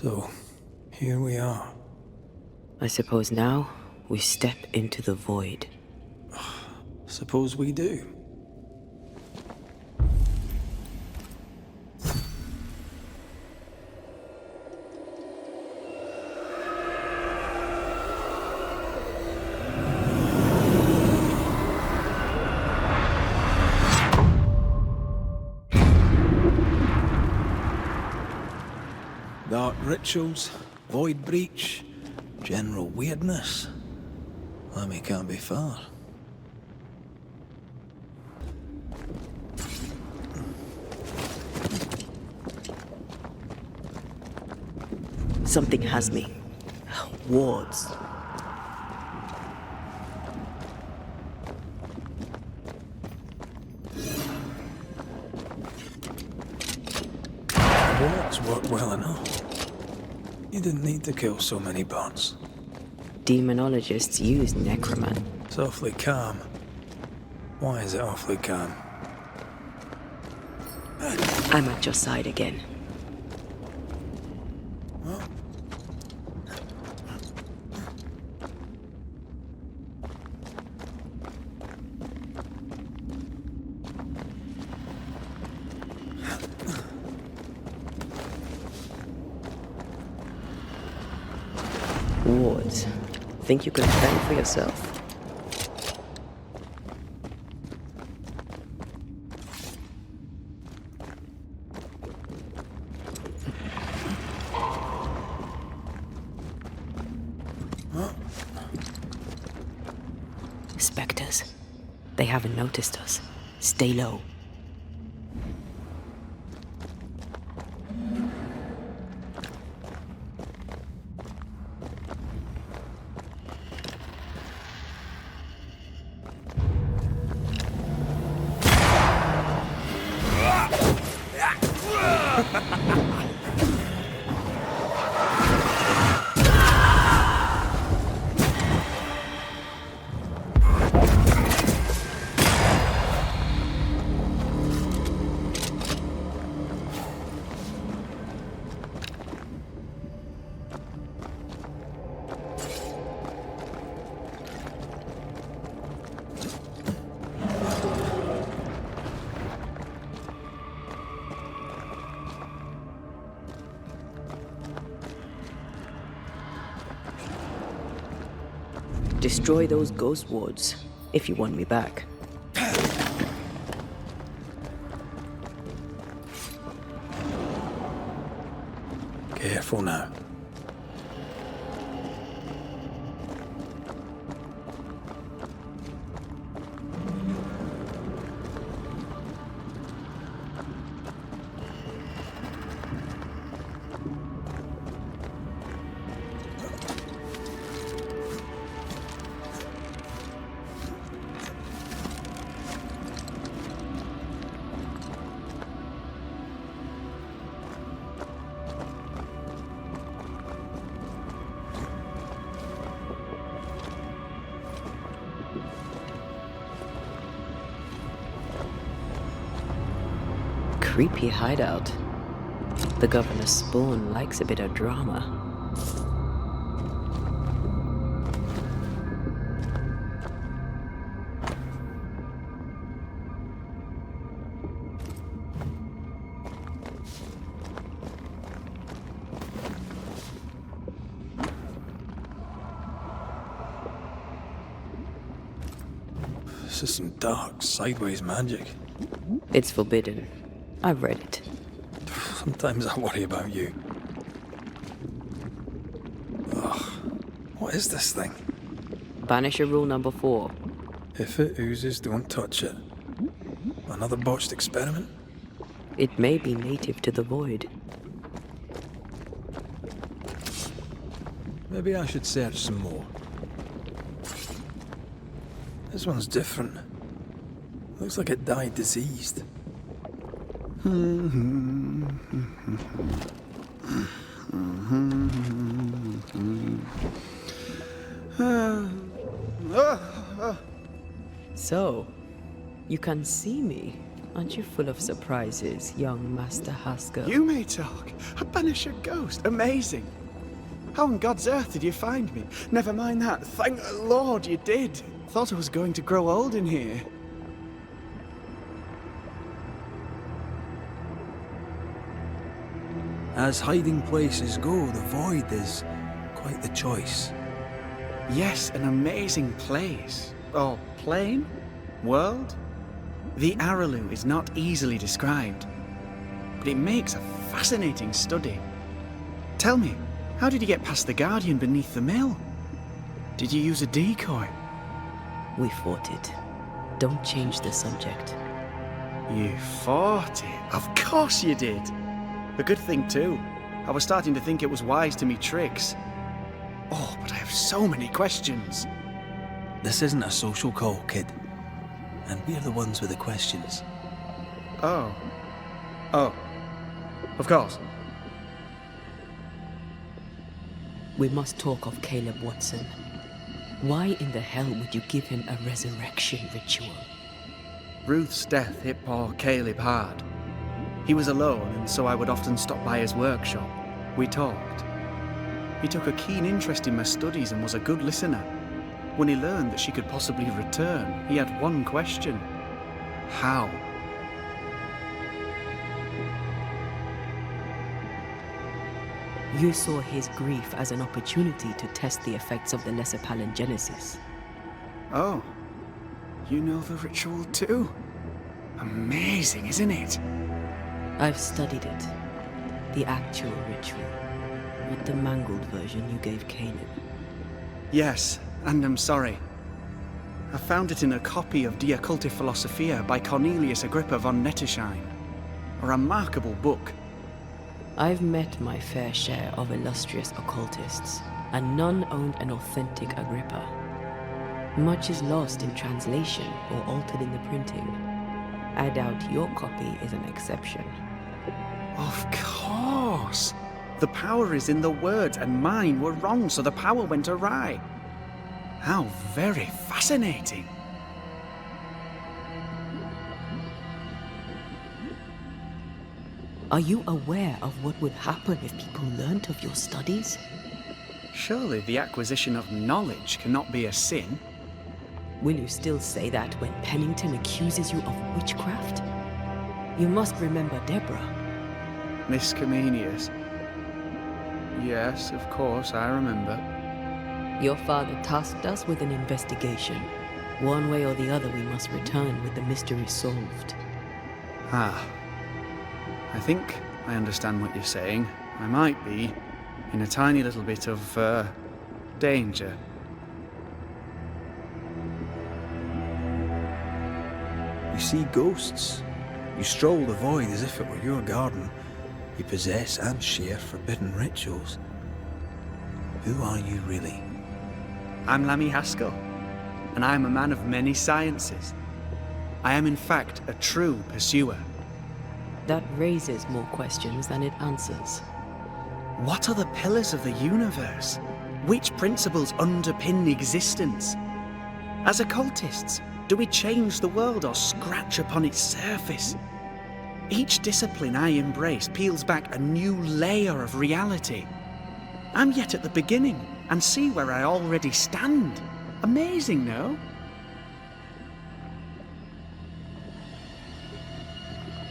So, here we are. I suppose now we step into the void. Suppose we do. Dark rituals, void breach, general weirdness. Lemmy can't be far. Something has me. Wards. Wards work well enough. You didn't need to kill so many bots. Demonologists use necroman. It's awfully calm. Why is it awfully calm? I'm at your side again. Wards. Think you can fend for yourself? Spectres. They haven't noticed us. Stay low. Destroy those ghost wards, if you want me back. Careful now. Creepy hideout. The governor's spawn likes a bit of drama. This is some dark, sideways magic. It's forbidden. I've read it. Sometimes I worry about you. Ugh. What is this thing? Banisher rule number 4. If it oozes, don't touch it. Another botched experiment? It may be native to the void. Maybe I should search some more. This one's different. Looks like it died diseased. So, you can see me. Aren't you full of surprises, young Master Haskell? You may talk. A Banisher ghost. Amazing. How on God's earth did you find me? Never mind that. Thank the Lord you did. Thought I was going to grow old in here. As hiding places go, the Void is quite the choice. Yes, an amazing place. Or plane? World? The Araloo is not easily described, but it makes a fascinating study. Tell me, how did you get past the Guardian beneath the mill? Did you use a decoy? We fought it. Don't change the subject. You fought it? Of course you did. A good thing too. I was starting to think it was wise to me tricks. Oh, but I have so many questions. This isn't a social call, kid. And we're the ones with the questions. Oh. Oh. Of course. We must talk of Caleb Watson. Why in the hell would you give him a resurrection ritual? Ruth's death hit poor Caleb hard. He was alone, and so I would often stop by his workshop. We talked. He took a keen interest in my studies and was a good listener. When he learned that she could possibly return, he had one question. How? You saw his grief as an opportunity to test the effects of the Lesser Palingenesis. Oh. You know the ritual too? Amazing, isn't it? I've studied it. The actual ritual. Not the mangled version you gave Caleb. Yes, and I'm sorry. I found it in a copy of De Occulti Philosophia by Cornelius Agrippa von Netterschein. A remarkable book. I've met my fair share of illustrious occultists, and none owned an authentic Agrippa. Much is lost in translation or altered in the printing. I doubt your copy is an exception. Of course! The power is in the words, and mine were wrong, so the power went awry. How very fascinating! Are you aware of what would happen if people learnt of your studies? Surely the acquisition of knowledge cannot be a sin. Will you still say that when Pennington accuses you of witchcraft? You must remember Deborah. Miss Comenius. Yes, of course, I remember. Your father tasked us with an investigation. One way or the other, we must return with the mystery solved. Ah. I think I understand what you're saying. I might be in a tiny little bit of, danger. You see ghosts. You stroll the Void as if it were your garden. You possess and share forbidden rituals. Who are you really? I'm Lammy Haskell, and I am a man of many sciences. I am in fact a true pursuer. That raises more questions than it answers. What are the pillars of the universe? Which principles underpin existence? As occultists, do we change the world or scratch upon its surface? Each discipline I embrace peels back a new layer of reality. I'm yet at the beginning, and see where I already stand. Amazing, no?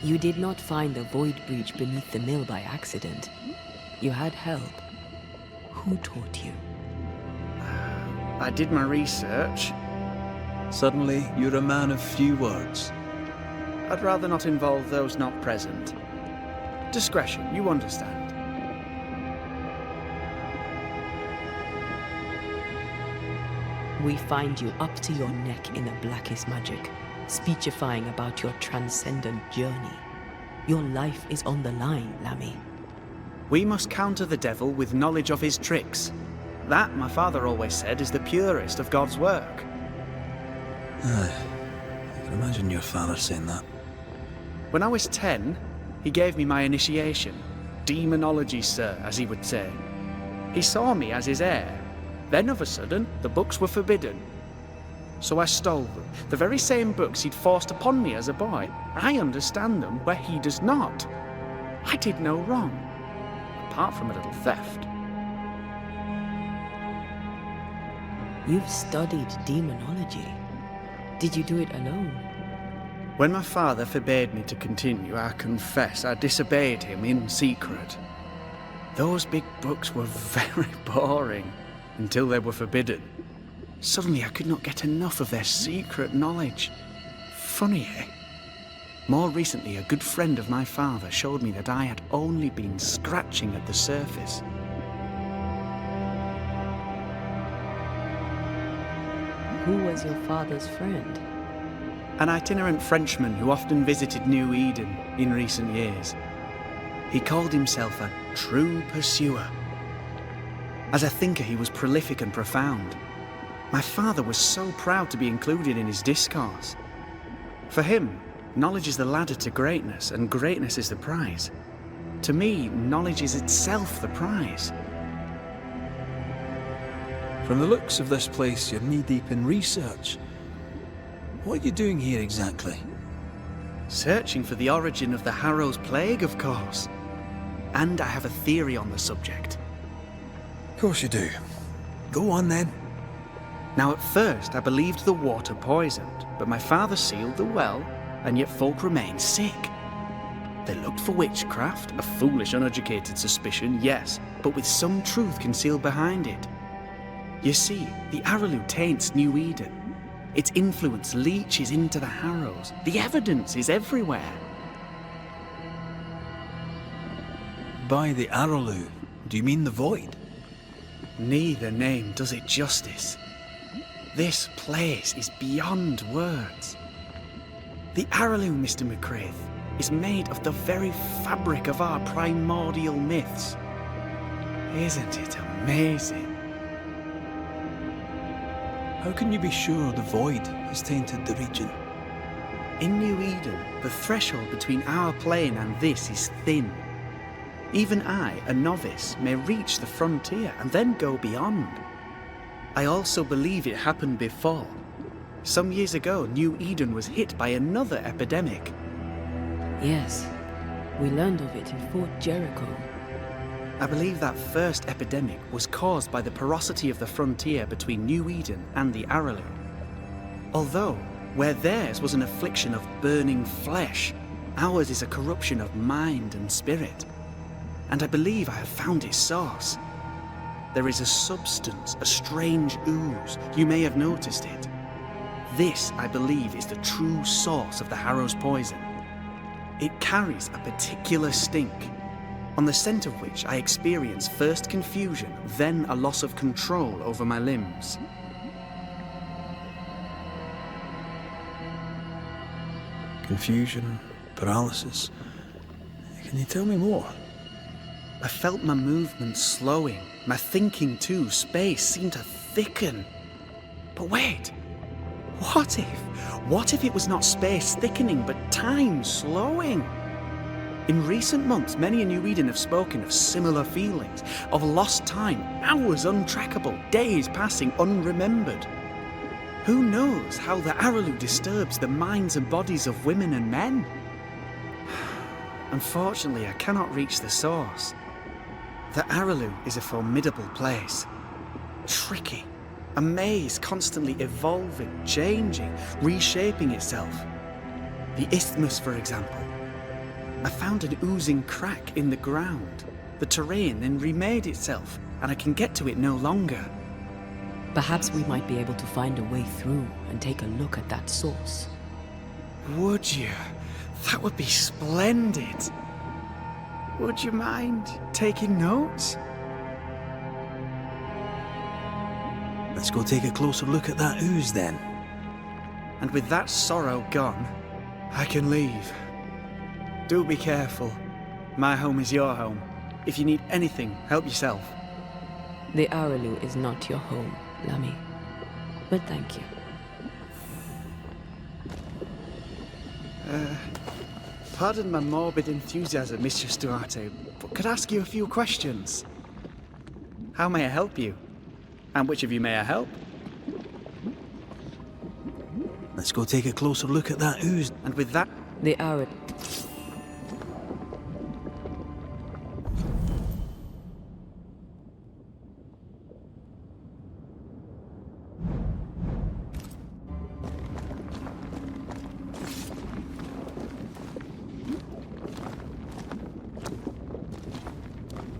You did not find the void breach beneath the mill by accident. You had help. Who taught you? I did my research. Suddenly, you're a man of few words. I'd rather not involve those not present. Discretion, you understand. We find you up to your neck in the blackest magic, speechifying about your transcendent journey. Your life is on the line, Lammy. We must counter the devil with knowledge of his tricks. That, my father always said, is the purest of God's work. I can imagine your father saying that. When I was 10, he gave me my initiation. Demonology, sir, as he would say. He saw me as his heir. Then, of a sudden, the books were forbidden. so I stole them. The very same books he'd forced upon me as a boy. I understand them where he does not. I did no wrong, apart from a little theft. You've studied demonology. Did you do it alone? When my father forbade me to continue, I confess I disobeyed him in secret. Those big books were very boring until they were forbidden. Suddenly I could not get enough of their secret knowledge. Funny, eh? More recently, a good friend of my father showed me that I had only been scratching at the surface. Who was your father's friend? An itinerant Frenchman who often visited New Eden in recent years. He called himself a true pursuer. As a thinker, he was prolific and profound. My father was so proud to be included in his discourse. For him, knowledge is the ladder to greatness, and greatness is the prize. To me, knowledge is itself the prize. From the looks of this place, you're knee-deep in research. What are you doing here exactly? Searching for the origin of the Harrow's Plague, of course. And I have a theory on the subject. Of course you do. Go on then. Now, at first, I believed the water poisoned, but my father sealed the well, and yet folk remained sick. They looked for witchcraft, a foolish, uneducated suspicion, yes, but with some truth concealed behind it. You see, the Araloo taints New Eden. Its influence leaches into the Harrows. The evidence is everywhere. By the Araloo, do you mean the Void? Neither name does it justice. This place is beyond words. The Araloo, Mr. McCraith, is made of the very fabric of our primordial myths. Isn't it amazing? How can you be sure the Void has tainted the region? In New Eden, the threshold between our plane and this is thin. Even I, a novice, may reach the frontier and then go beyond. I also believe it happened before. Some years ago, New Eden was hit by another epidemic. Yes, we learned of it in Fort Jericho. I believe that first epidemic was caused by the porosity of the frontier between New Eden and the Araloo. Although, where theirs was an affliction of burning flesh, ours is a corruption of mind and spirit. And I believe I have found its source. There is a substance, a strange ooze. You may have noticed it. This, I believe, is the true source of the Harrow's poison. It carries a particular stink, on the scent of which I experience first confusion, then a loss of control over my limbs. Confusion, paralysis. Can you tell me more? I felt my movement slowing, my thinking too. Space seemed to thicken. But wait, what if it was not space thickening, but time slowing? In recent months, many in New Eden have spoken of similar feelings, of lost time, hours untrackable, days passing unremembered. Who knows how the Araloo disturbs the minds and bodies of women and men? Unfortunately, I cannot reach the source. The Araloo is a formidable place. Tricky. A maze constantly evolving, changing, reshaping itself. The isthmus, for example. I found an oozing crack in the ground. The terrain then remade itself, and I can get to it no longer. Perhaps we might be able to find a way through and take a look at that source. Would you? That would be splendid. Would you mind taking notes? Let's go take a closer look at that ooze then. And with that sorrow gone, I can leave. Do be careful. My home is your home. If you need anything, help yourself. The Araloo is not your home, Lammy. But thank you. Pardon my morbid enthusiasm, Mistress Duarte, but could I ask you a few questions? How may I help you? And which of you may I help? go take a closer look at that ooze. And with that, The arid.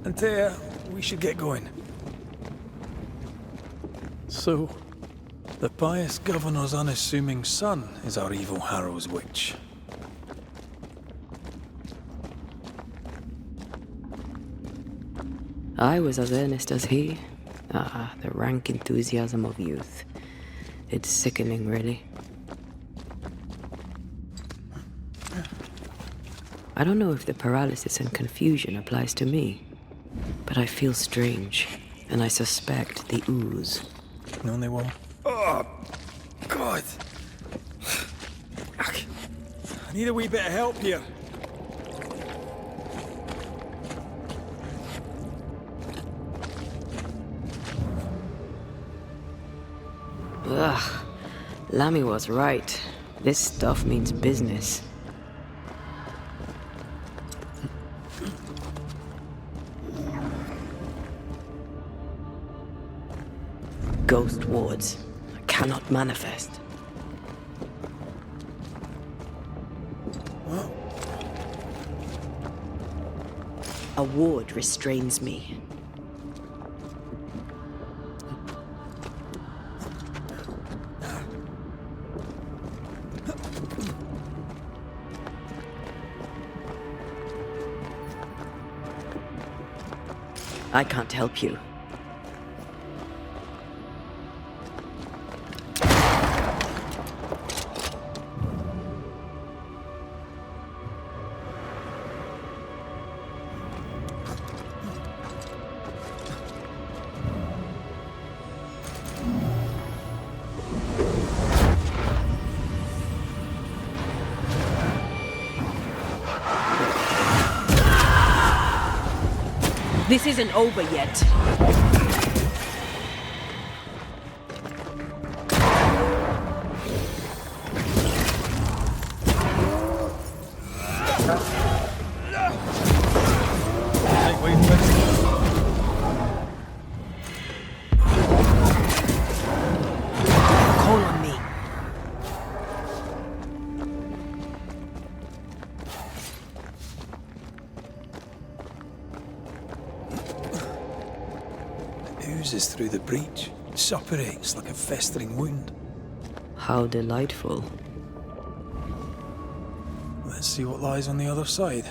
Antea, we should get going. So, the pious governor's unassuming son is our evil Harrow's witch. I was as earnest as he. Ah, the rank enthusiasm of youth. It's sickening, really. I don't know if the paralysis and confusion applies to me, but I feel strange, and I suspect the ooze. Only one. Oh, God. I need a wee bit of help here. Ugh. Lammy was right. This stuff means business. Ghost wards. I cannot manifest. A ward restrains me. I can't help you. This isn't over yet. Call on me. Oozes through the breach. Suppurates like a festering wound. How delightful. Let's see what lies on the other side.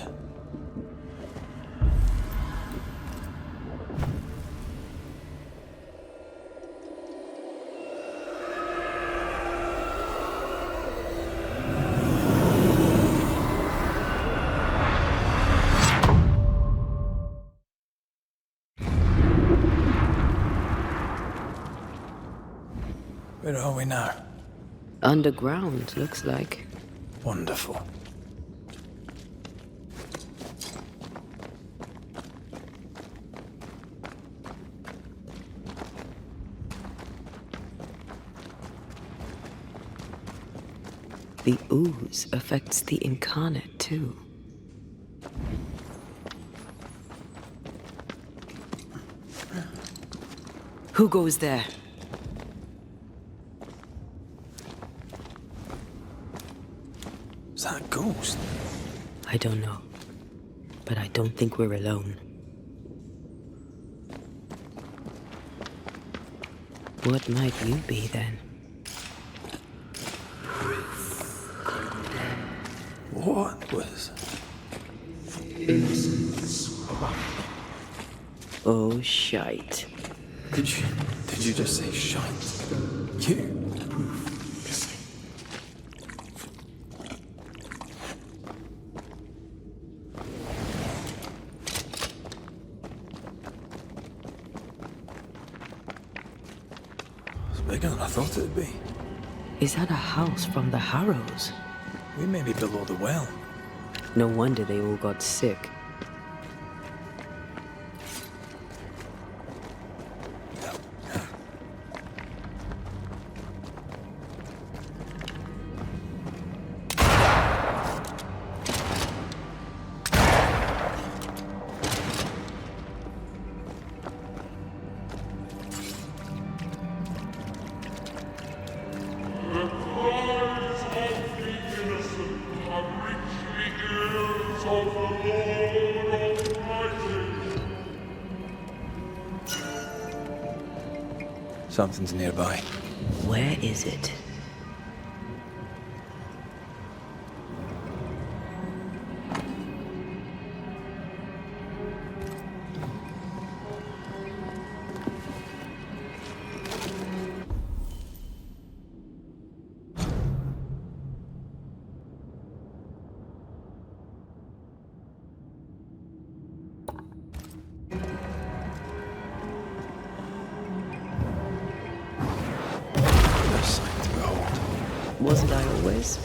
Where are we now? Underground, looks like. Wonderful. The ooze affects the incarnate, too. Who goes there? Is that a ghost? I don't know. But I don't think we're alone. What might you be, then? What was... Oh, shite. Did you just say shite? You? It's bigger than I thought it'd be. Is that a house from the Harrows? We may be below the well. No wonder they all got sick. Something's nearby. Where is it? Wasn't I always?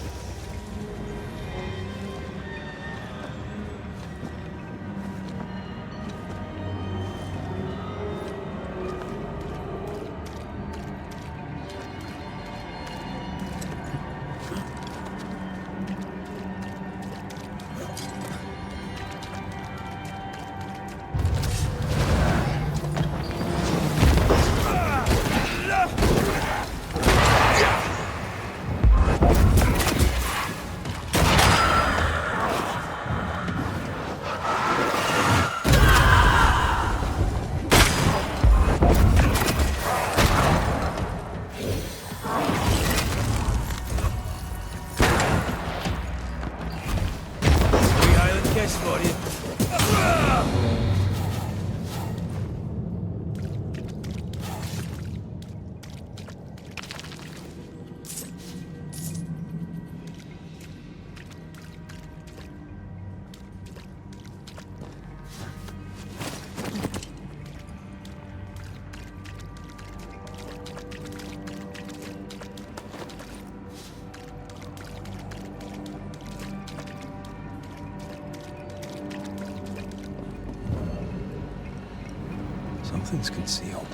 Something's concealed.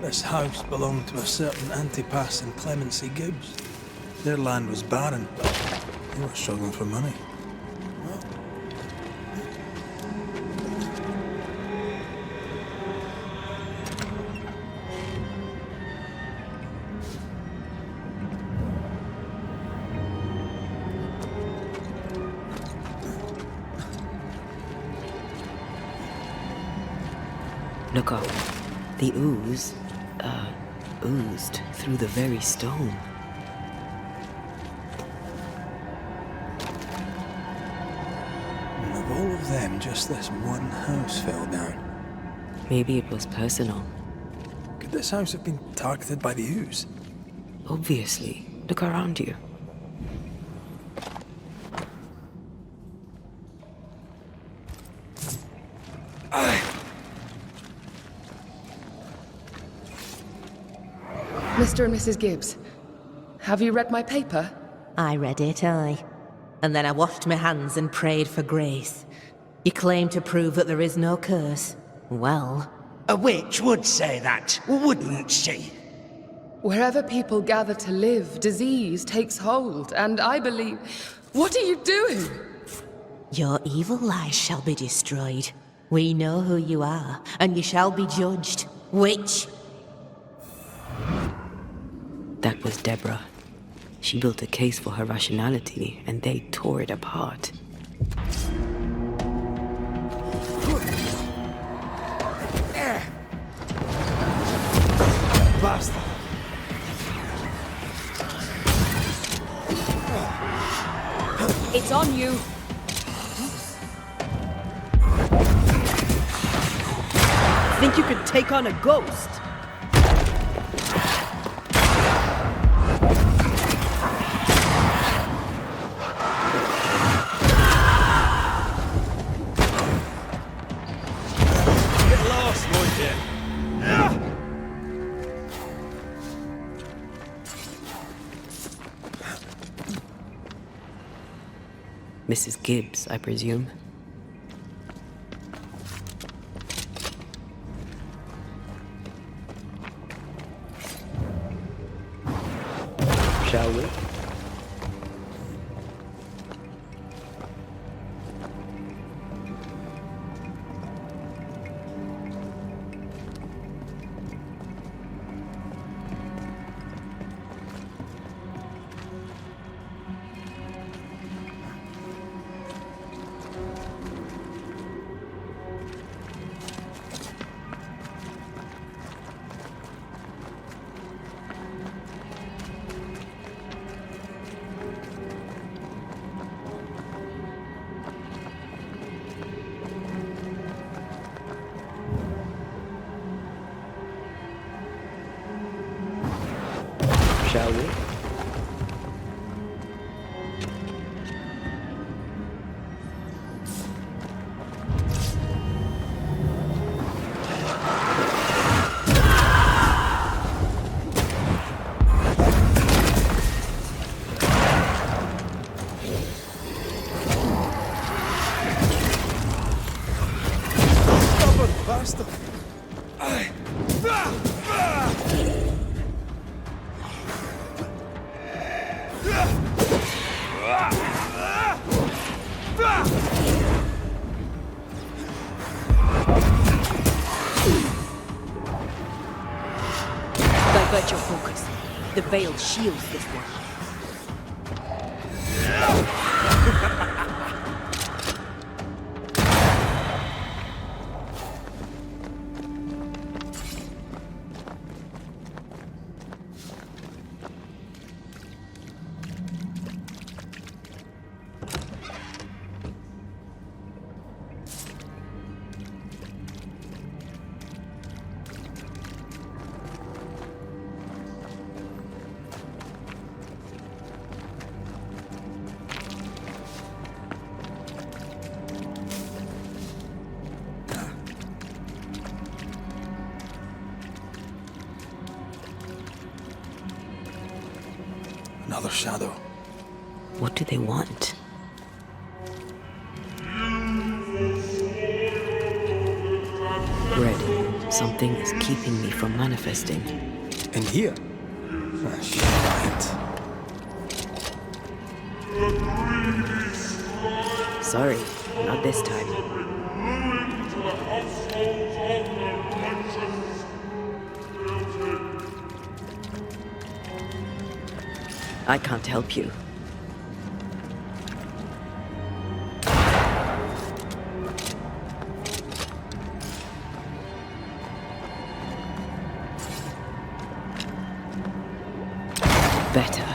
This house belonged to a certain Antipas and Clemency Gibbs. Their land was barren. They were struggling for money. Look up. The ooze, oozed through the very stone. And of all of them, just this one house fell down. Maybe it was personal. Could this house have been targeted by the ooze? Obviously. Look around you. Mr. and Mrs. Gibbs, have you read my paper? I read it, aye. And then I washed my hands and prayed for grace. You claim to prove that there is no curse. Well... A witch would say that, wouldn't she? Wherever people gather to live, disease takes hold, and I believe... What are you doing? Your evil lies shall be destroyed. We know who you are, and you shall be judged. Witch! That was Deborah. She built a case for her rationality, and they tore it apart. Bastard! It's on you! Think you could take on a ghost? Mrs. Gibbs, I presume. Shall we? Shall we? Divert your focus. The veil shields this one. Another shadow. What do they want? Red, something is keeping me from manifesting. In here? Ah, shit. Sorry, not this time. I can't help you. Better.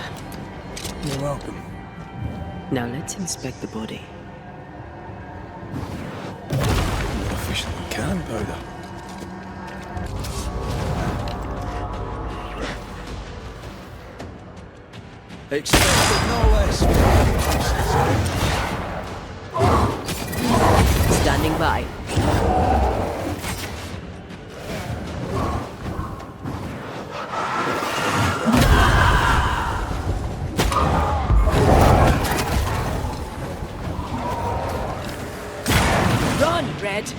You're welcome. Now let's inspect the body. More efficient than cannon powder. Expected no less. Standing by. Run, Red!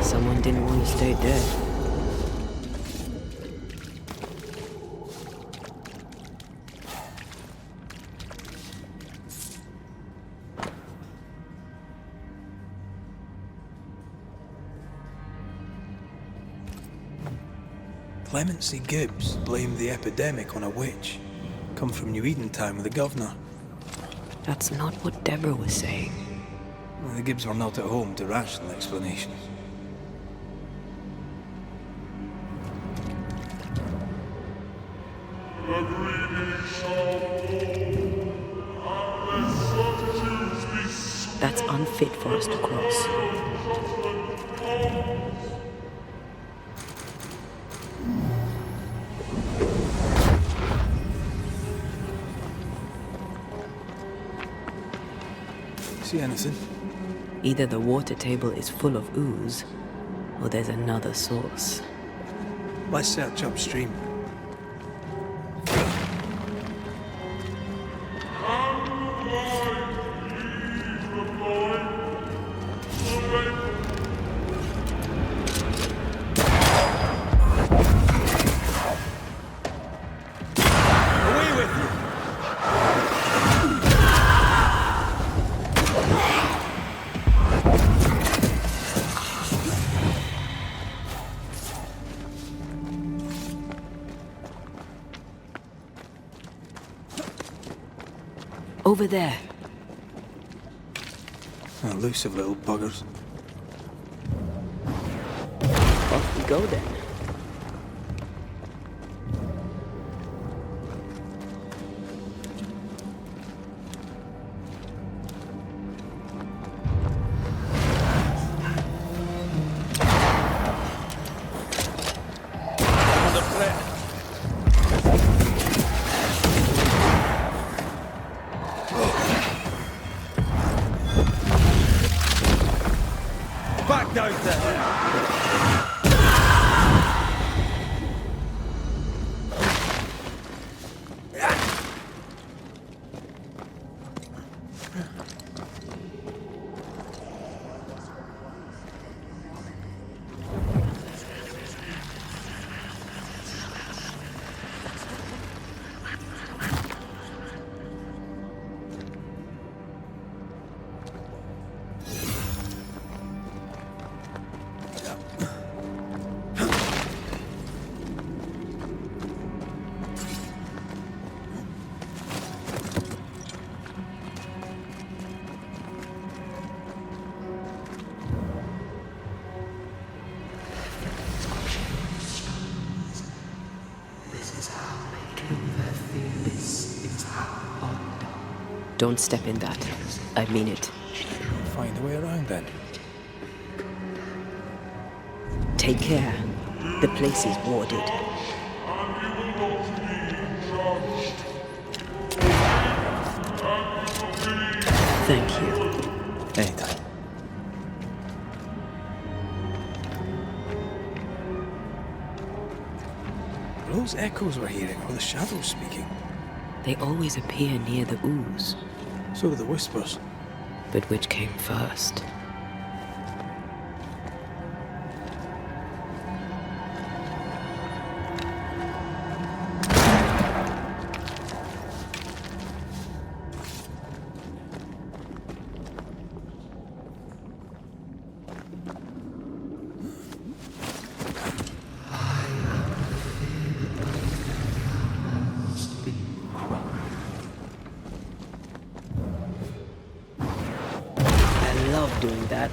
Someone didn't want to stay dead. Clemency Gibbs blamed the epidemic on a witch. Come from New Eden Town with the governor. That's not what Deborah was saying. Well, the Gibbs were not at home to rational explanations. That's unfit for us to cross. See anything? Either the water table is full of ooze, or there's another source. Let's search upstream. Over there. Elusive little buggers. Off we go then. Back down there! Don't step in that. I mean it. Find a way around then. Take care. The place is warded. Thank you. Anytime. Are those echoes we're hearing, or the shadows speaking? They always appear near the ooze. So do the whispers. But which came first? Doing that.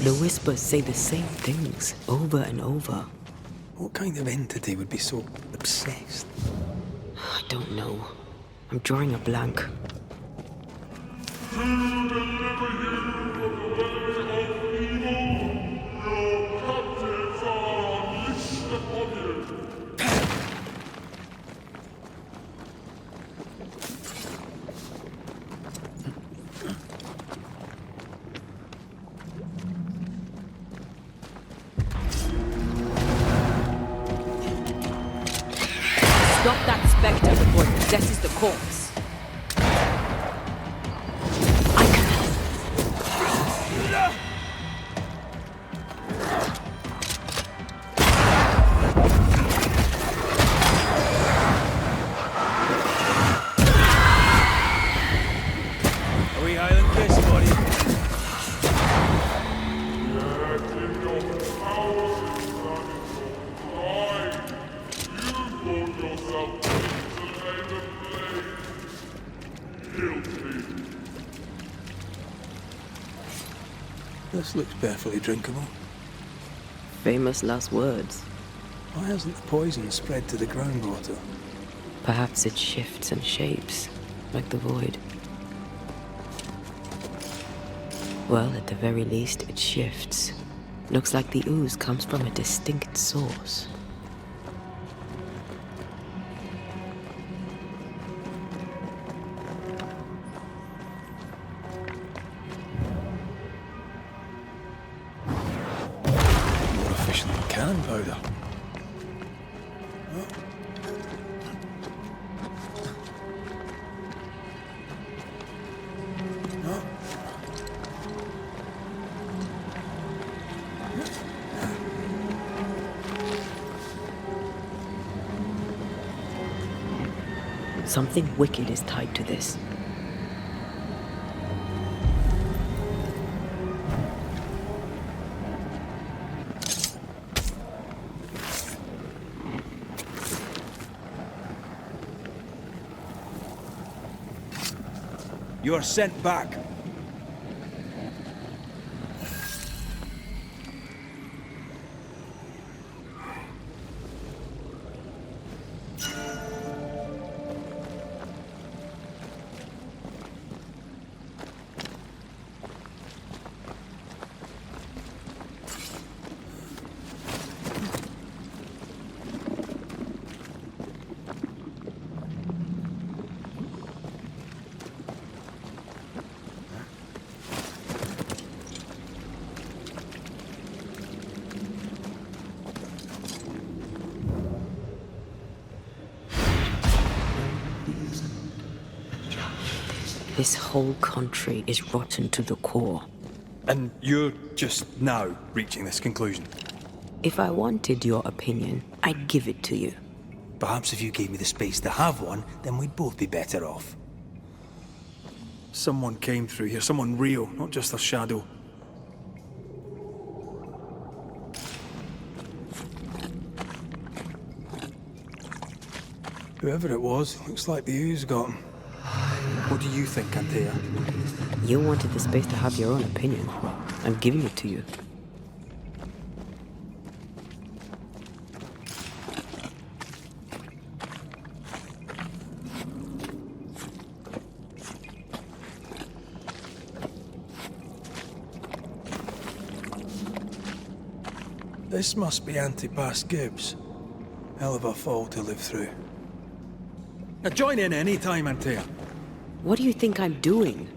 The whispers say the same things over and over. What kind of entity would be so obsessed? I don't know. I'm drawing a blank. Stop that spectre before it possesses the corpse. I can help. Are we Highland Kiss, buddy? This looks perfectly drinkable. Famous last words. Why hasn't the poison spread to the groundwater? Perhaps it shifts and shapes, like the void. Well, at the very least, it shifts. Looks like the ooze comes from a distinct source. More efficient than cannon powder. Something wicked is tied to this. You are sent back. This whole country is rotten to the core. And you're just now reaching this conclusion? If I wanted your opinion, I'd give it to you. Perhaps if you gave me the space to have one, then we'd both be better off. Someone came through here, someone real, not just a shadow. Whoever it was, looks like the ooze got him. What do you think, Antea? You wanted the space to have your own opinion. I'm giving it to you. This must be Antipas Gibbs. Hell of a fall to live through. Now join in any time, Antea. What do you think I'm doing?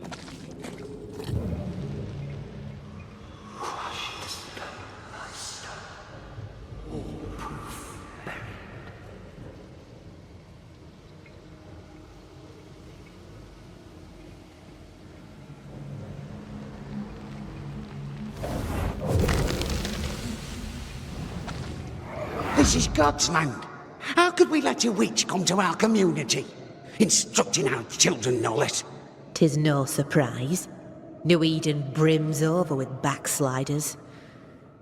This is God's land. How could we let a witch come to our community? Instructing our children, no less. 'Tis no surprise. New Eden brims over with backsliders.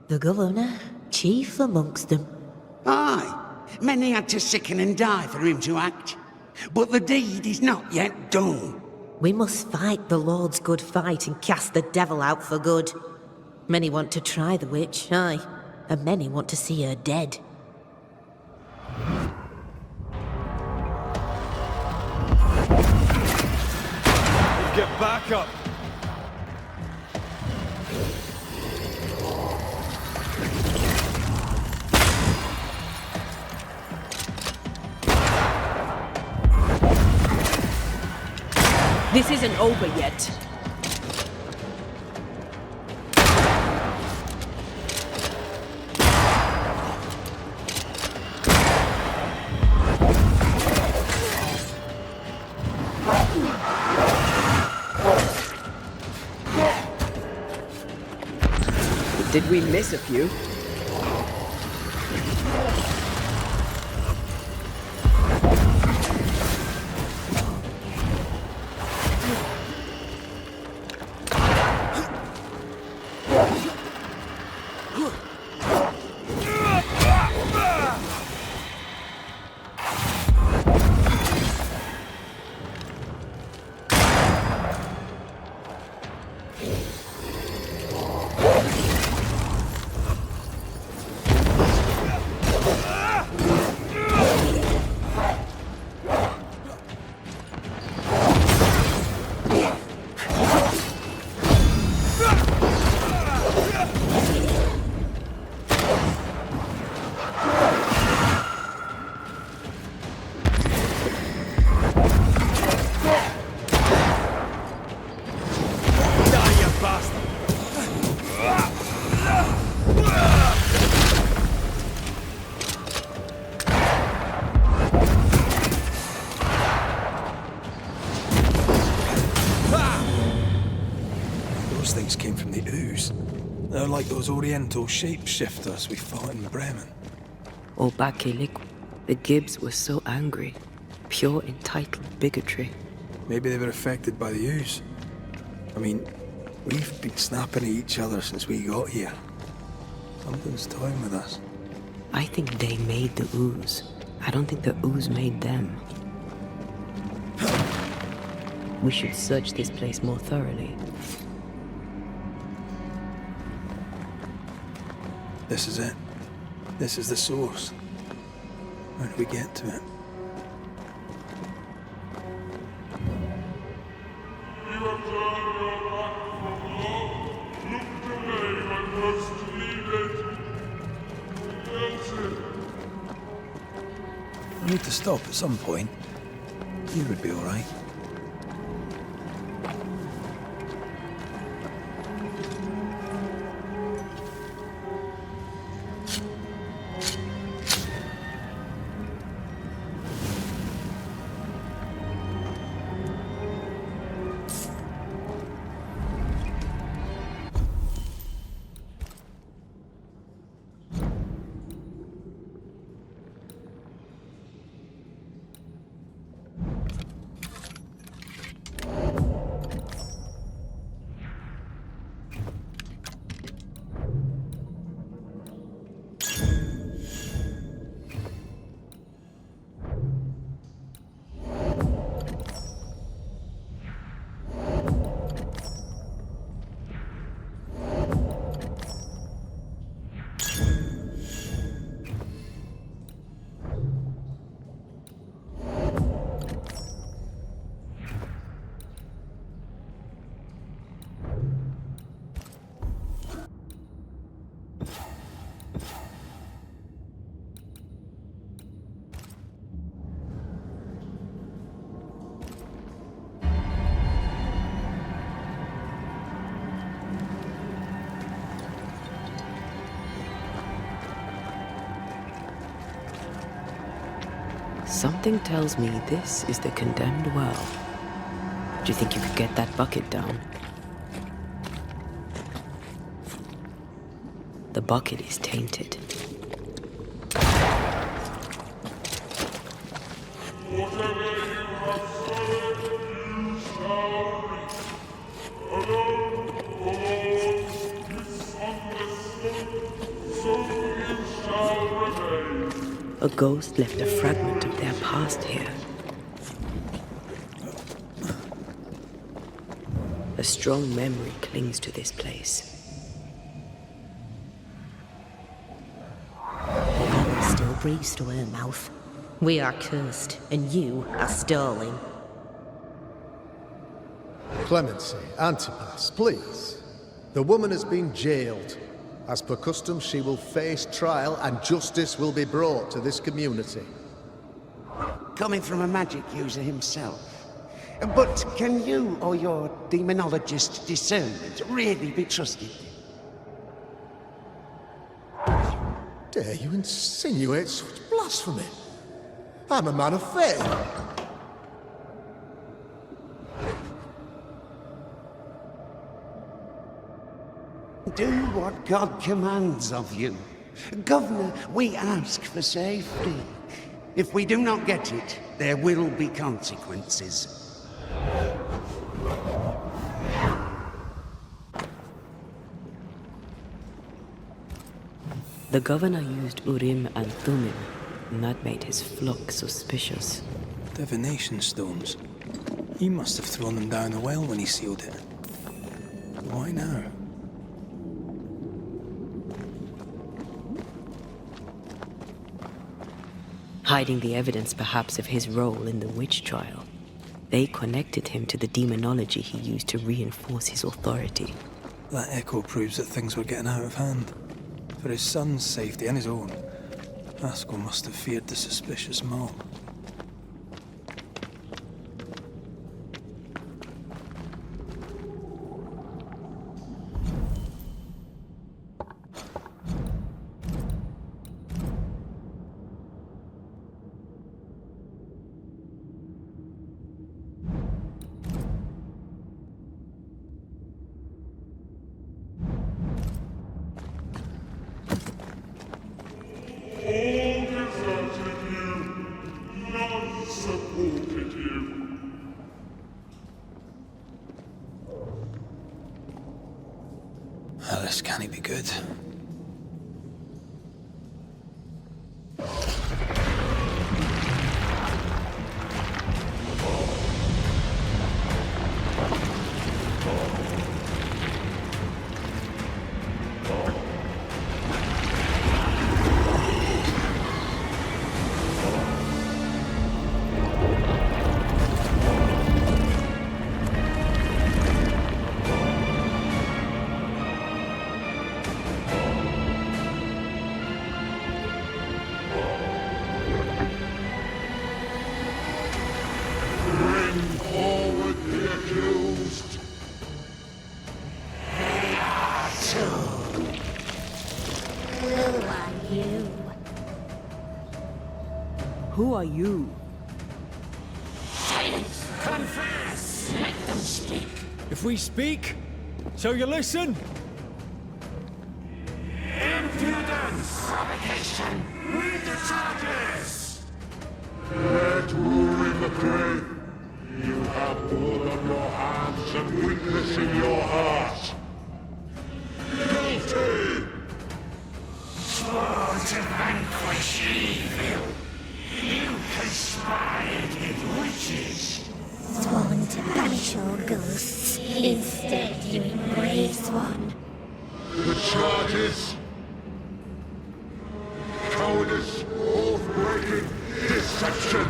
The governor, chief amongst them. Aye, many had to sicken and die for him to act. But the deed is not yet done. We must fight the Lord's good fight and cast the devil out for good. Many want to try the witch, aye, and many want to see her dead. Get back up! This isn't over yet. Did we miss a few? Came from the ooze. They're like those oriental shapeshifters we fought in Bremen. Oh, back in the Gibbs was so angry. Pure entitled bigotry. Maybe they were affected by the ooze. I mean, we've been snapping at each other since we got here. Something's toying with us. I think they made the ooze. I don't think the ooze made them. We should search this place more thoroughly. This is it. This is the source. How do we get to it? We need to stop at some point. You would be all right. Something tells me this is the condemned well. Do you think you could get that bucket down? The bucket is tainted. A ghost left a fragment of their past here. A strong memory clings to this place. The devil still breathes through her mouth. We are cursed, and you are stolen. Clemency, Antipas, please. The woman has been jailed. As per custom, she will face trial and justice will be brought to this community. Coming from a magic user himself. But can you or your demonologist discernment really be trusted? Dare you insinuate such blasphemy? I'm a man of faith. Do what God commands of you. Governor, we ask for safety. If we do not get it, there will be consequences. The governor used Urim and Thummim, and that made his flock suspicious. Divination stones. He must have thrown them down the well when he sealed it. Why now? Hiding the evidence perhaps of his role in the witch trial. They connected him to the demonology he used to reinforce his authority. That echo proves that things were getting out of hand. For his son's safety and his own, Haskell must have feared the suspicious mob. This can't be good. Who are you? Confess! Let them speak! If we speak, so you listen? Impudence! Provocation! Read the charges! Red MK2, you have blood on your hands and weakness in your heart. Guilty! Swore to vanquish evil! You conspired with witches! Sworn to banish all ghosts. Instead, you embrace one. The charges? Cowardice, oath-breaking, deception.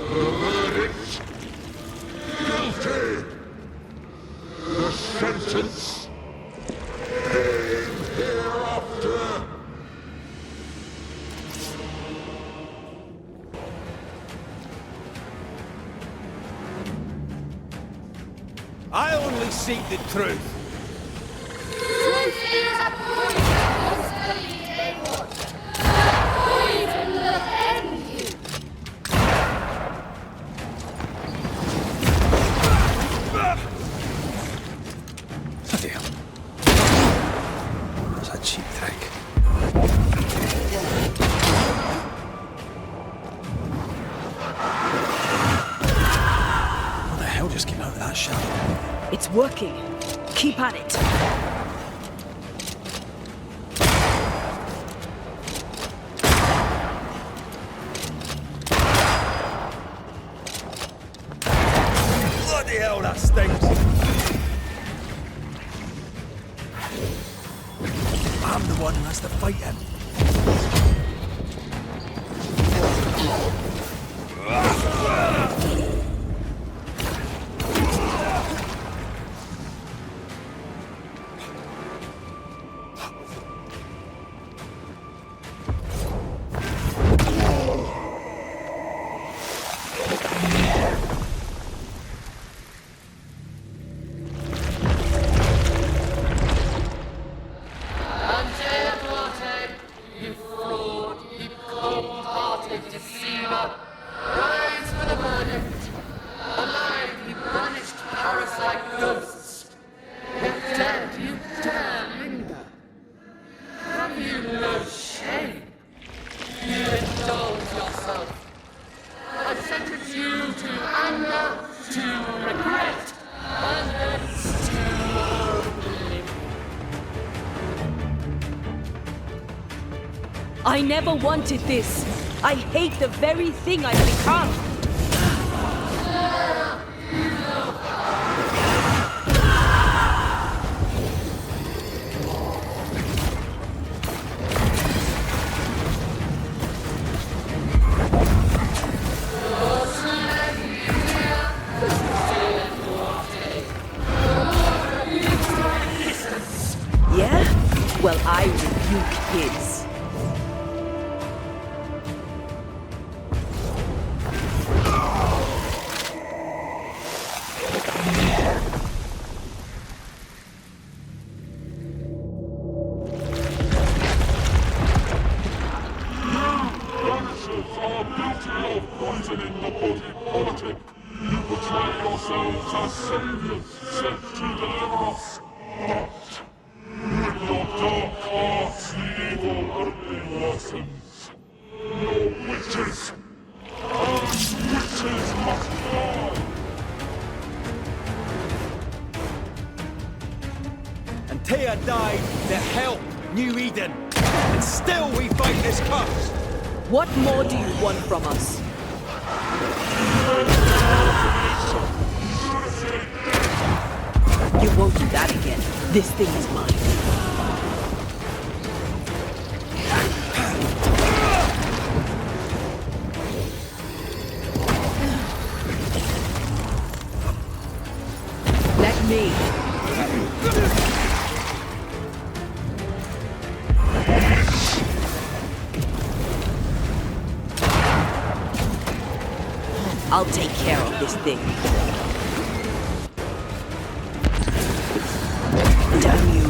The verdict? Guilty. The sentence? Pain hereafter. I only seek the truth. Truth is a poison will end you. Bloody hell. What's that cheap trick? What the hell just came out of that shadow? It's working. Keep at it. Bloody hell, that stinks. I'm the one who has to fight him. Antea Duarte, you fraud, you cold-hearted deceiver, rise for the verdict. Alive, you banished parasite ghosts. If dead, you dare linger. Have you no shame? You indulge yourself. I sentence you to anger, to regret, and hence to oblivion. I never wanted this. I hate the very thing I've become. Yeah? Well, I rebuke his. Banishers are guilty of poisoning the body politic. You betray yourselves as saviors sent to deliver us. But with your dark arts, the evil only worsens. Your witches, and witches must die. Antea died to help New Eden, and still we fight this curse. What more do you want from us? You won't do that again. This thing is mine. Let me. I'll take care of this thing. Damn you.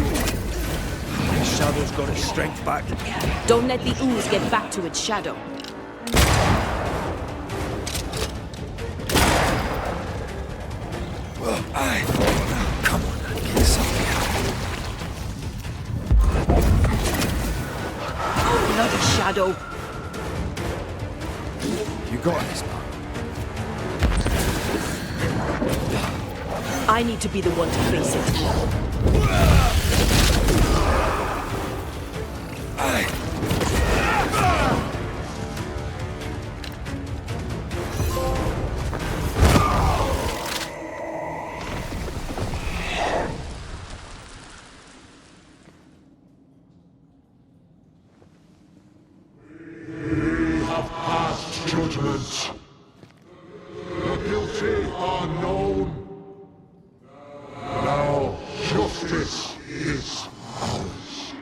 The Shadow's got its strength back. Don't let the ooze get back to its shadow. Come on, get something Oh, bloody shadow. You got this, man. I need to be the one to face it. We have passed judgment. The guilty are known. Now justice is ours.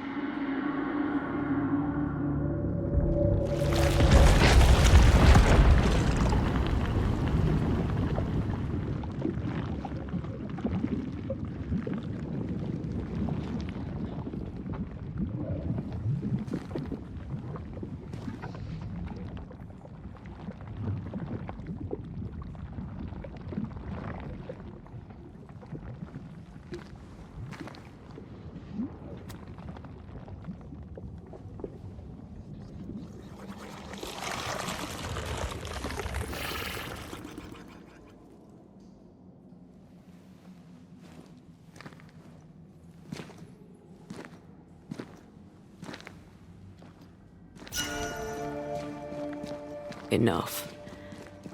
Enough.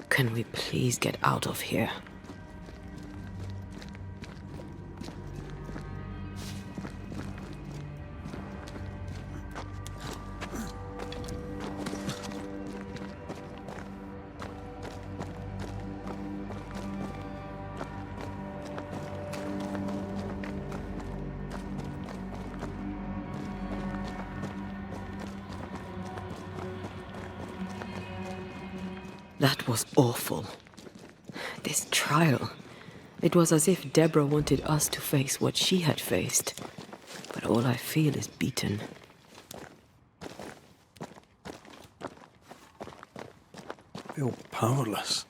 Can we please get out of here? That was awful. This trial. It was as if Deborah wanted us to face what she had faced. But all I feel is beaten. I feel powerless.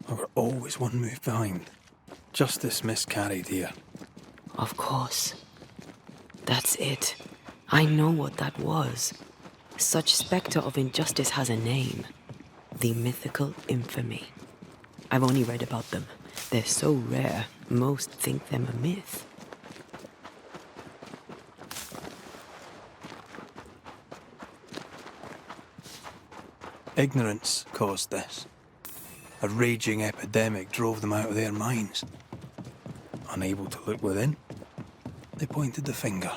I were always one move behind. Justice miscarried here. Of course. That's it. I know what that was. Such spectre of injustice has a name. The mythical infamy. I've only read about them. They're so rare, most think them a myth. Ignorance caused this. A raging epidemic drove them out of their minds. Unable to look within, they pointed the finger.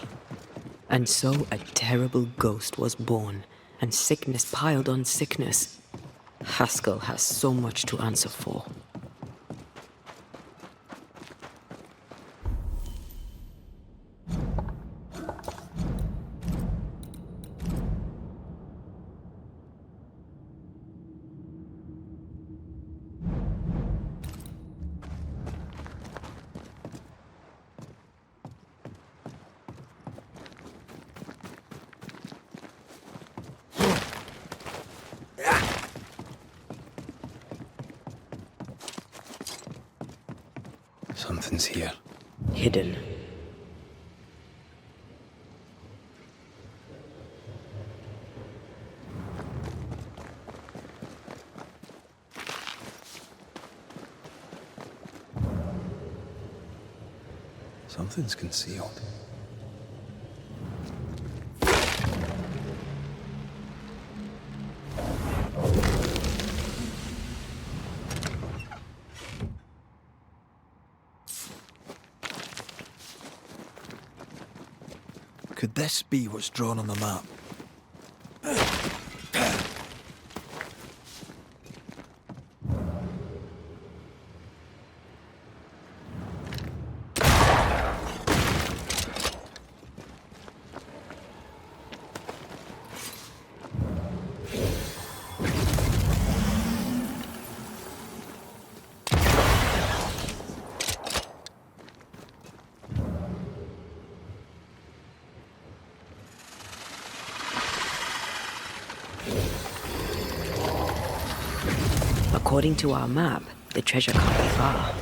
And so a terrible ghost was born, and sickness piled on sickness. Haskell has so much to answer for. Something's here. Hidden. Something's concealed. Could this be what's drawn on the map? According to our map, the treasure can't be far.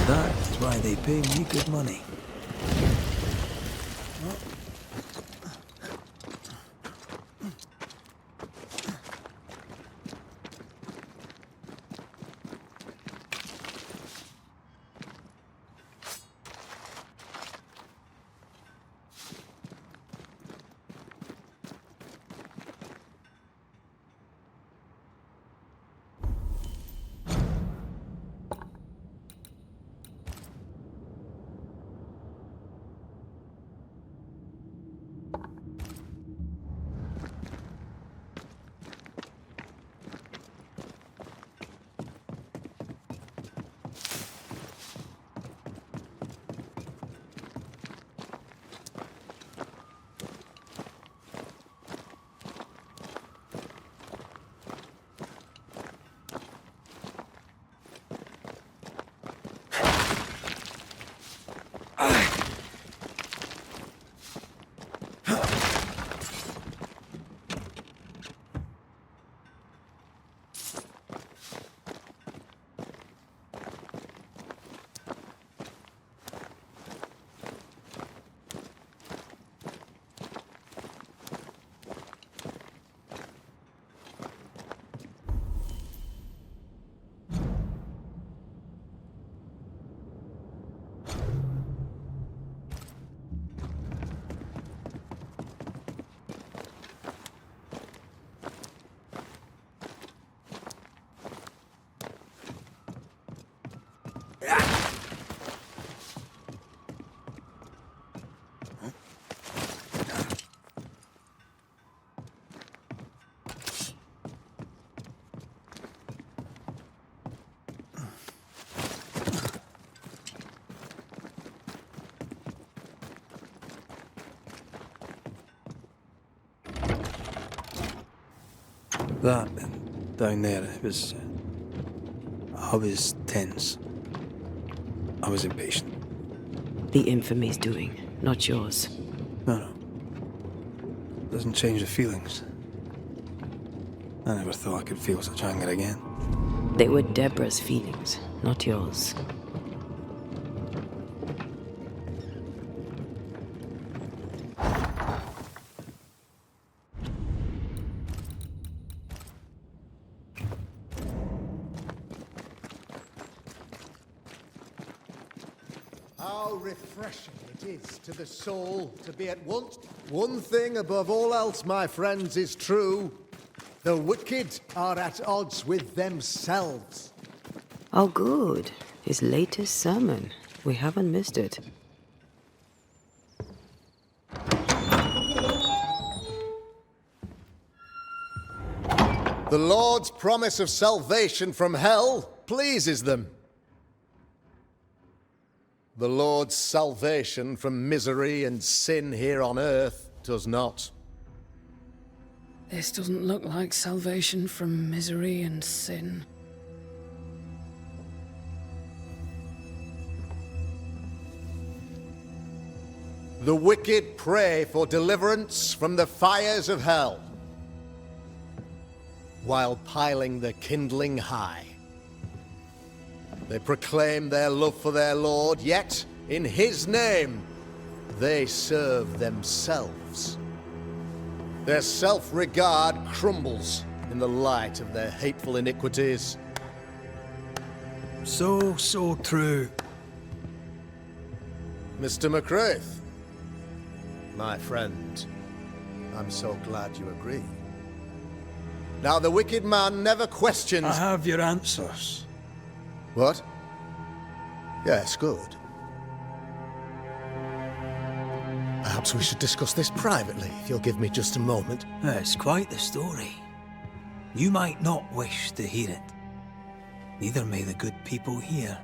That's why they pay me good money. That down there, it was... I was tense. I was impatient. The infamy's doing, not yours. No. Doesn't change the feelings. I never thought I could feel such anger again. They were Deborah's feelings, not yours. How refreshing it is to the soul to be at once. One thing above all else, my friends, is true. The wicked are at odds with themselves. Oh, good. His latest sermon. We haven't missed it. The Lord's promise of salvation from hell pleases them. The Lord's salvation from misery and sin here on earth does not. This doesn't look like salvation from misery and sin. The wicked pray for deliverance from the fires of hell, while piling the kindling high. They proclaim their love for their Lord, yet, in His name, they serve themselves. Their self-regard crumbles in the light of their hateful iniquities. So true. Mr. McRaith, my friend, I'm so glad you agree. Now, the wicked man never questions... I have your answers. What? Yes, good. Perhaps we should discuss this privately, if you'll give me just a moment. It's quite the story. You might not wish to hear it. Neither may the good people here.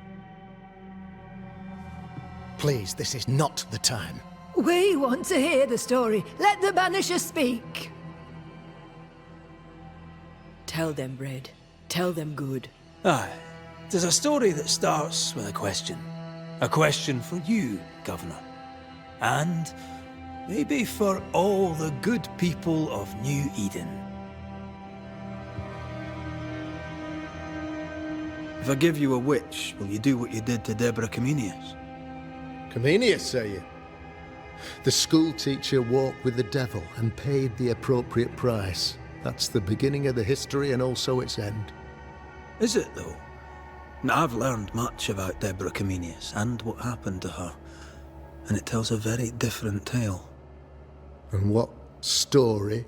Please, this is not the time. We want to hear the story. Let the Banisher speak. Tell them, Red. Tell them good. Aye. There's a story that starts with a question. A question for you, Governor. And maybe for all the good people of New Eden. If I give you a witch, will you do what you did to Deborah Comenius? Comenius, say you? The school teacher walked with the devil and paid the appropriate price. That's the beginning of the history and also its end. Is it, though? Now, I've learned much about Deborah Comenius and what happened to her, and it tells a very different tale. And what story,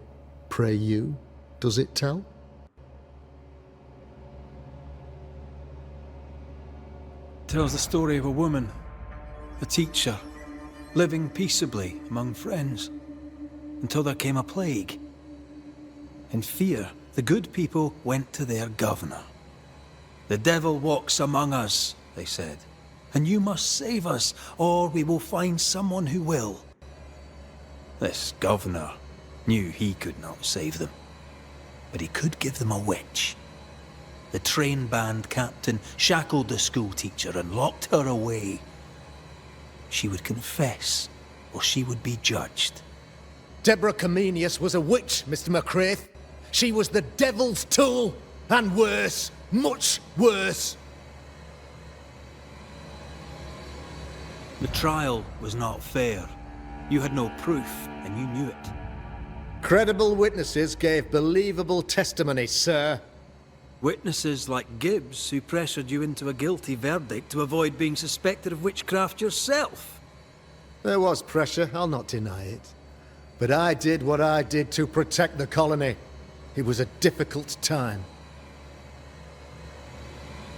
pray you, does it tell? It tells the story of a woman, a teacher, living peaceably among friends, until there came a plague. In fear, the good people went to their governor. "The devil walks among us," they said, "and you must save us, or we will find someone who will." This governor knew he could not save them, but he could give them a witch. The train band captain shackled the school teacher and locked her away. She would confess, or she would be judged. Deborah Comenius was a witch, Mr. McCraith. She was the devil's tool, and worse, much worse. The trial was not fair. You had no proof, and you knew it. Credible witnesses gave believable testimony, sir. Witnesses like Gibbs, who pressured you into a guilty verdict to avoid being suspected of witchcraft yourself. There was pressure, I'll not deny it. But I did what I did to protect the colony. It was a difficult time.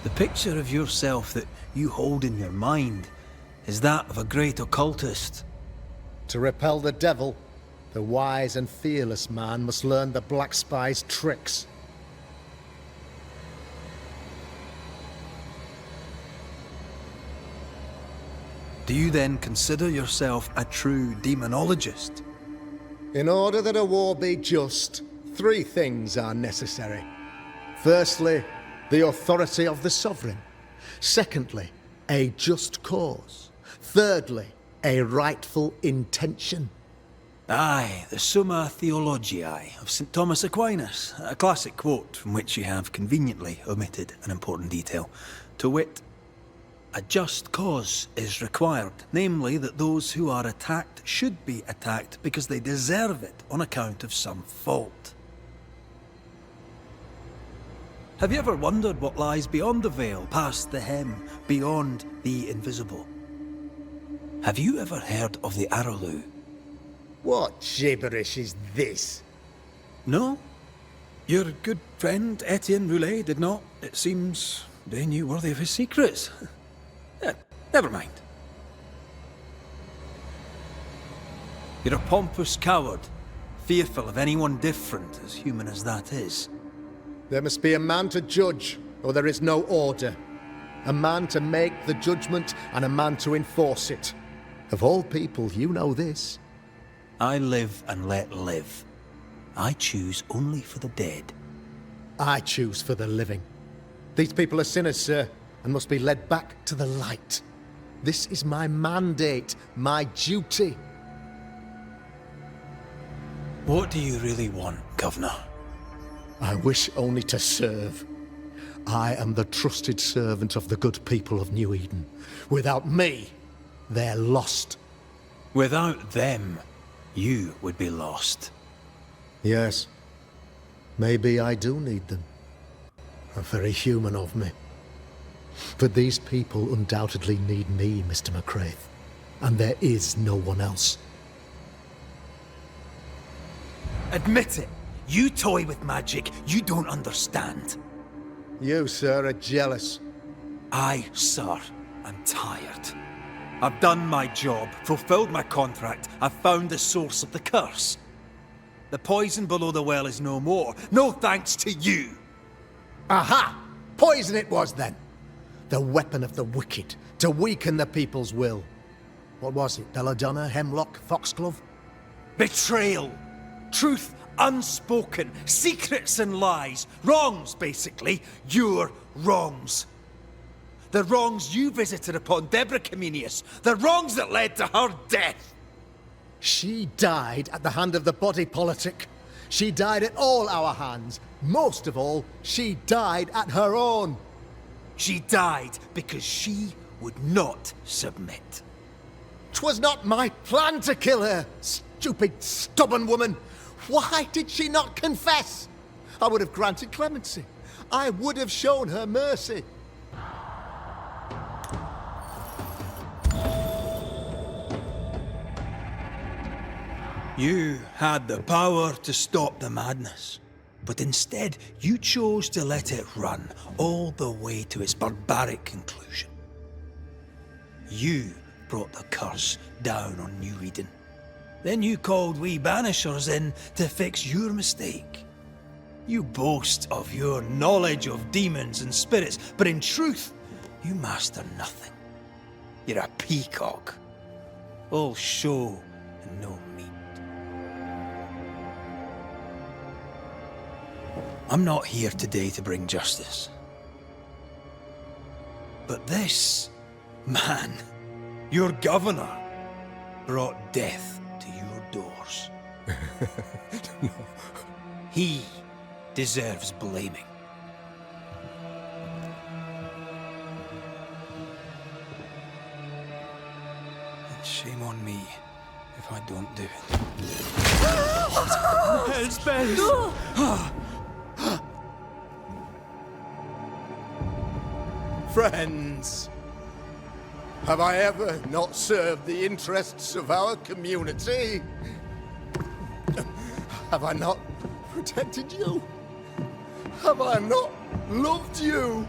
The picture of yourself that you hold in your mind is that of a great occultist. To repel the devil, the wise and fearless man must learn the Black Spy's tricks. Do you then consider yourself a true demonologist? In order that a war be just, 3 things are necessary. Firstly, the authority of the sovereign. Secondly, a just cause. Thirdly, a rightful intention. Aye, the Summa Theologiae of St. Thomas Aquinas, a classic quote from which you have conveniently omitted an important detail. To wit, a just cause is required, namely that those who are attacked should be attacked because they deserve it on account of some fault. Have you ever wondered what lies beyond the veil, past the hem, beyond the invisible? Have you ever heard of the Arrowloo? What gibberish is this? No? Your good friend Etienne Roulet did not, it seems, deign you worthy of his secrets. Never mind. You're a pompous coward, fearful of anyone different, as human as that is. There must be a man to judge, or there is no order. A man to make the judgment, and a man to enforce it. Of all people, you know this. I live and let live. I choose only for the dead. I choose for the living. These people are sinners, sir, and must be led back to the light. This is my mandate, my duty. What do you really want, Governor? I wish only to serve. I am the trusted servant of the good people of New Eden. Without me, they're lost. Without them, you would be lost. Yes. Maybe I do need them. How very human of me. But these people undoubtedly need me, Mr. McCraith. And there is no one else. Admit it! You toy with magic you don't understand. You, sir, are jealous. I, sir, I'm tired. I've done my job, fulfilled my contract, I've found the source of the curse. The poison below the well is no more, no thanks to you. Aha! Poison it was then. The weapon of the wicked, to weaken the people's will. What was it? Belladonna, hemlock, foxglove? Betrayal. Truth unspoken. Secrets and lies. Wrongs, basically. Your wrongs. The wrongs you visited upon Deborah Comenius. The wrongs that led to her death. She died at the hand of the body politic. She died at all our hands. Most of all, she died at her own. She died because she would not submit. 'Twas not my plan to kill her, stupid, stubborn woman. Why did she not confess? I would have granted clemency. I would have shown her mercy. You had the power to stop the madness, but instead you chose to let it run all the way to its barbaric conclusion. You brought the curse down on New Eden. Then you called we Banishers in to fix your mistake. You boast of your knowledge of demons and spirits, but in truth, you master nothing. You're a peacock. All show and no meat. I'm not here today to bring justice. But this man, your governor, brought death to your doors. No. He deserves blaming. And shame on me if I don't do it. Hell's bells! Friends, have I ever not served the interests of our community? Have I not protected you? Have I not loved you?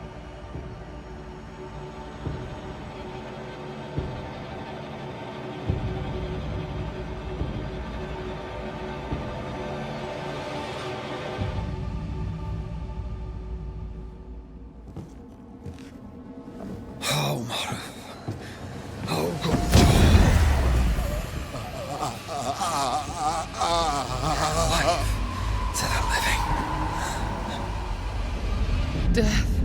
Death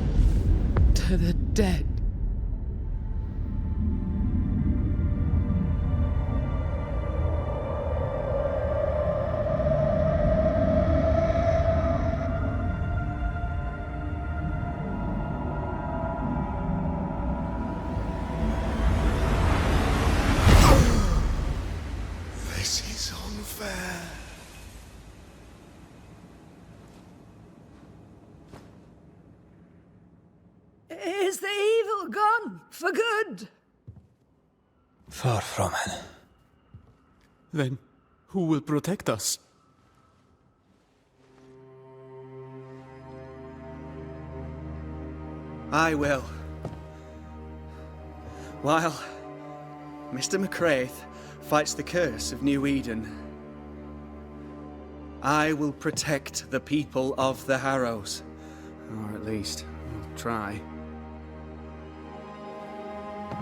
to the dead. This is unfair. Is the evil gone for good? Far from it. Then who will protect us? I will. While Mr. McRaith fights the curse of New Eden, I will protect the people of the Harrows. Or at least, I'll try.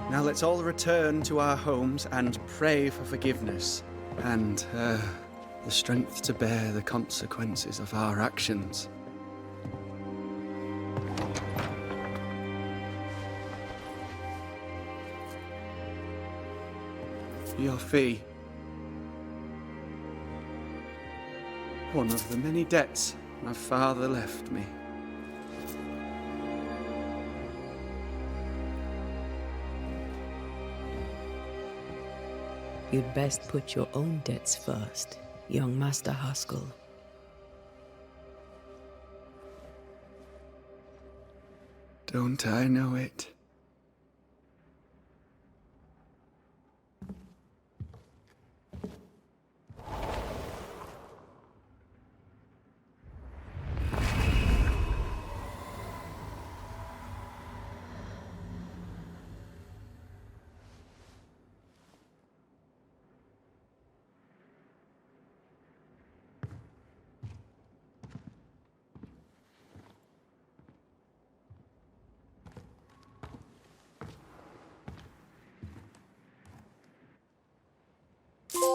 Now let's all return to our homes and pray for forgiveness and the strength to bear the consequences of our actions. Your fee. One of the many debts my father left me. You'd best put your own debts first, young Master Haskell. Don't I know it?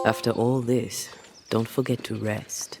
After all this, don't forget to rest.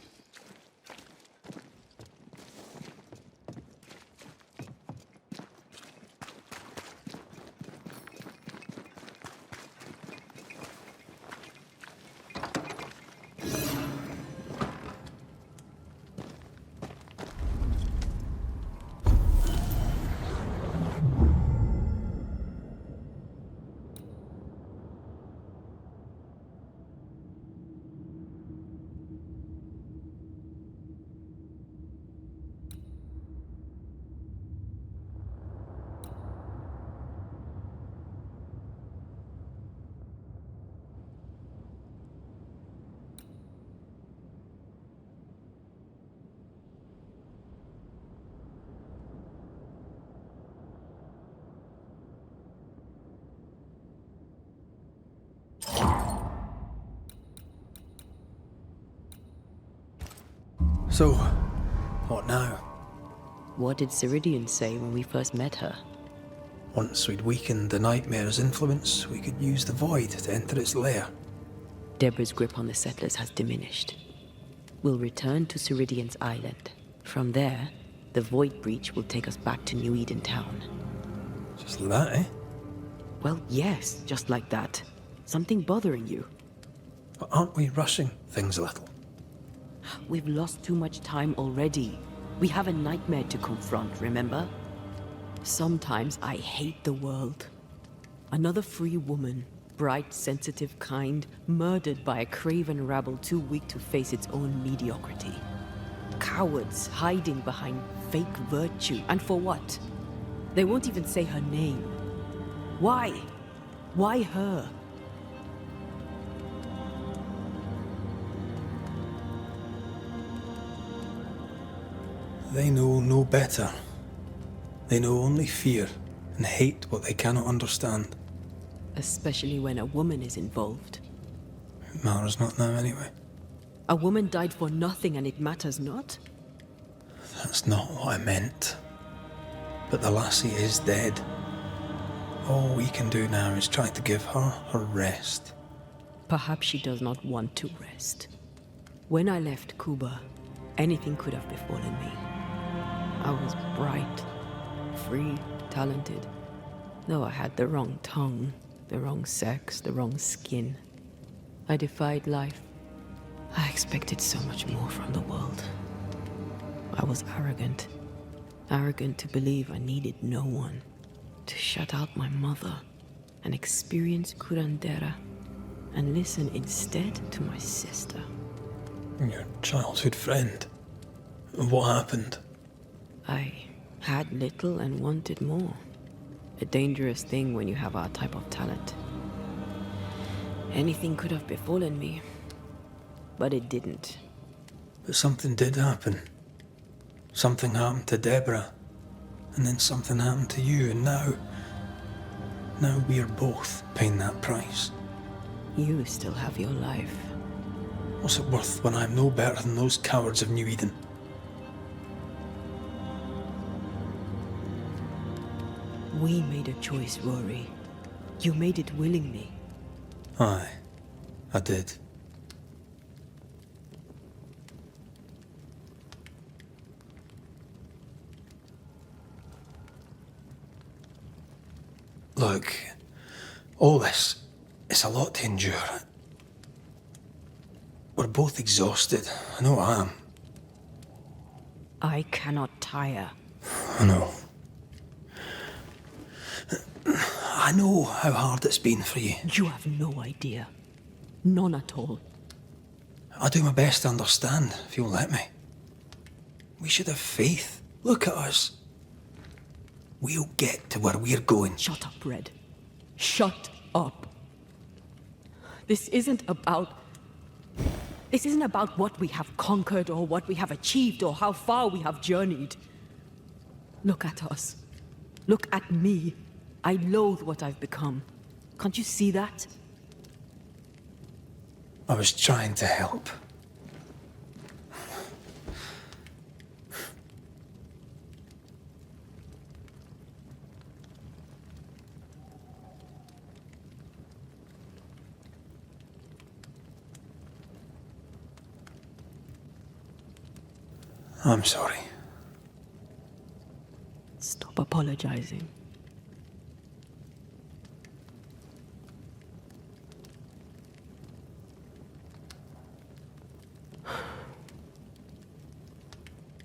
So, what now? What did Ceridian say when we first met her? Once we'd weakened the Nightmare's influence, we could use the Void to enter its lair. Deborah's grip on the settlers has diminished. We'll return to Ceridian's island. From there, the Void Breach will take us back to New Eden Town. Just like that, eh? Well, yes, just like that. Something bothering you? But aren't we rushing things a little? We've lost too much time already. We have a nightmare to confront, remember? Sometimes I hate the world. Another free woman, bright, sensitive, kind, murdered by a craven rabble too weak to face its own mediocrity. Cowards hiding behind fake virtue. And for what? They won't even say her name. Why? Why her? They know no better. They know only fear and hate what they cannot understand. Especially when a woman is involved. It matters not now anyway. A woman died for nothing and it matters not? That's not what I meant. But the lassie is dead. All we can do now is try to give her her rest. Perhaps she does not want to rest. When I left Cuba, anything could have befallen me. I was bright, free, talented. Though I had the wrong tongue, the wrong sex, the wrong skin. I defied life. I expected so much more from the world. I was arrogant. Arrogant to believe I needed no one. To shut out my mother and experience curandera and listen instead to my sister. Your childhood friend. What happened? I had little and wanted more. A dangerous thing when you have our type of talent. Anything could have befallen me, but it didn't. But something did happen. Something happened to Deborah, and then something happened to you, and now we are both paying that price. You still have your life. What's it worth when I'm no better than those cowards of New Eden? We made a choice, Rory. You made it willingly. Aye, I did. Look, all this, it's a lot to endure. We're both exhausted. I know I am. I cannot tire. I know. I know how hard it's been for you. You have no idea. None at all. I'll do my best to understand, if you'll let me. We should have faith. Look at us. We'll get to where we're going. Shut up, Red. Shut up. This isn't about what we have conquered or what we have achieved or how far we have journeyed. Look at us. Look at me. I loathe what I've become. Can't you see that? I was trying to help. I'm sorry. Stop apologizing.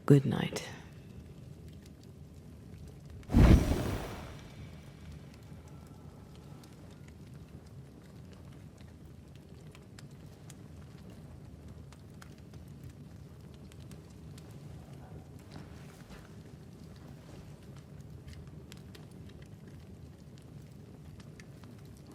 Good night.